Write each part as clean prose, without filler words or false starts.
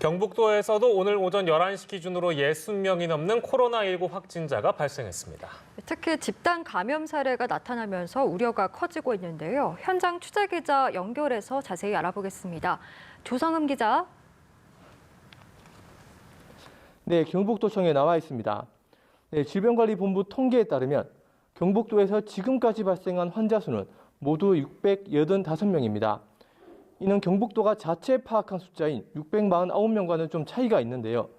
경북도에서도 오늘 오전 11시 기준으로 60명이 넘는 코로나19 확진자가 발생했습니다. 특히 집단 감염 사례가 나타나면서 우려가 커지고 있는데요. 현장 취재 기자 연결해서 자세히 알아보겠습니다. 조성흠 기자. 네, 경북도청에 나와 있습니다. 네, 질병관리본부 통계에 따르면 경북도에서 지금까지 발생한 환자 수는 모두 685명입니다. 이는 경북도가 자체 파악한 숫자인 649명과는 좀 차이가 있는데요.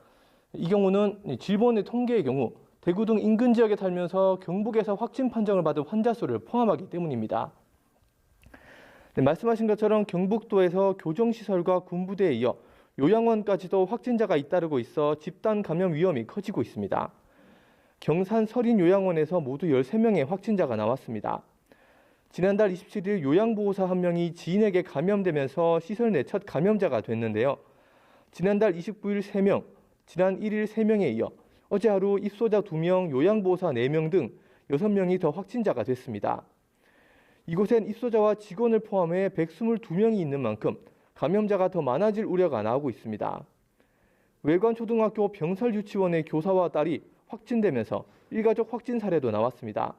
이 경우는 질본의 통계의 경우 대구 등 인근 지역에 살면서 경북에서 확진 판정을 받은 환자 수를 포함하기 때문입니다. 네, 말씀하신 것처럼 경북도에서 교정시설과 군부대에 이어 요양원까지도 확진자가 잇따르고 있어 집단 감염 위험이 커지고 있습니다. 경산 서린요양원에서 모두 13명의 확진자가 나왔습니다. 지난달 27일 요양보호사 한 명이 지인에게 감염되면서 시설 내 첫 감염자가 됐는데요. 지난달 29일 3명, 지난 1일 3명에 이어 어제 하루 입소자 2명, 요양보호사 4명 등 6명이 더 확진자가 됐습니다. 이곳엔 입소자와 직원을 포함해 122명이 있는 만큼 감염자가 더 많아질 우려가 나오고 있습니다. 외관초등학교 병설유치원의 교사와 딸이 확진되면서 일가족 확진 사례도 나왔습니다.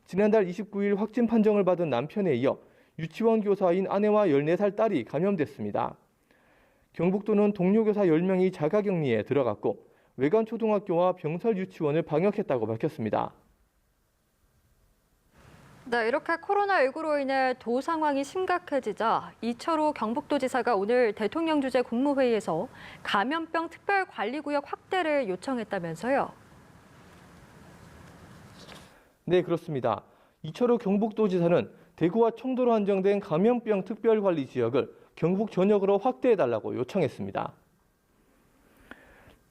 지난달 29일 확진 판정을 받은 남편에 이어 유치원 교사인 아내와 14살 딸이 감염됐습니다. 경북도는 동료 교사 10명이 자가격리에 들어갔고 외관초등학교와 병설유치원을 방역했다고 밝혔습니다. 네, 이렇게 코로나19로 인해 도 상황이 심각해지자 이철호 경북도지사가 오늘 대통령 주재 국무회의에서 감염병 특별관리구역 확대를 요청했다면서요. 네, 그렇습니다. 이철호 경북도지사는 대구와 청도로 한정된 감염병 특별관리 지역을 경북 전역으로 확대해달라고 요청했습니다.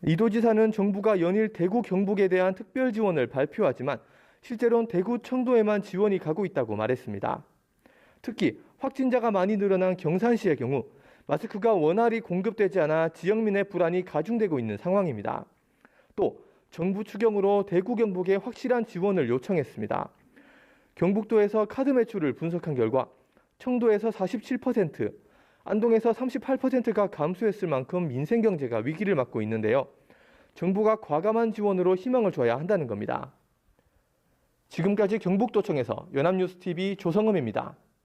이 도지사는 정부가 연일 대구, 경북에 대한 특별 지원을 발표하지만 실제로는 대구, 청도에만 지원이 가고 있다고 말했습니다. 특히 확진자가 많이 늘어난 경산시의 경우 마스크가 원활히 공급되지 않아 지역민의 불안이 가중되고 있는 상황입니다. 또 정부 추경으로 대구, 경북에 확실한 지원을 요청했습니다. 경북도에서 카드 매출을 분석한 결과 청도에서 47%, 안동에서 38%가 감소했을 만큼 민생 경제가 위기를 맞고 있는데요. 정부가 과감한 지원으로 희망을 줘야 한다는 겁니다. 지금까지 경북도청에서 연합뉴스TV 조성흠입니다.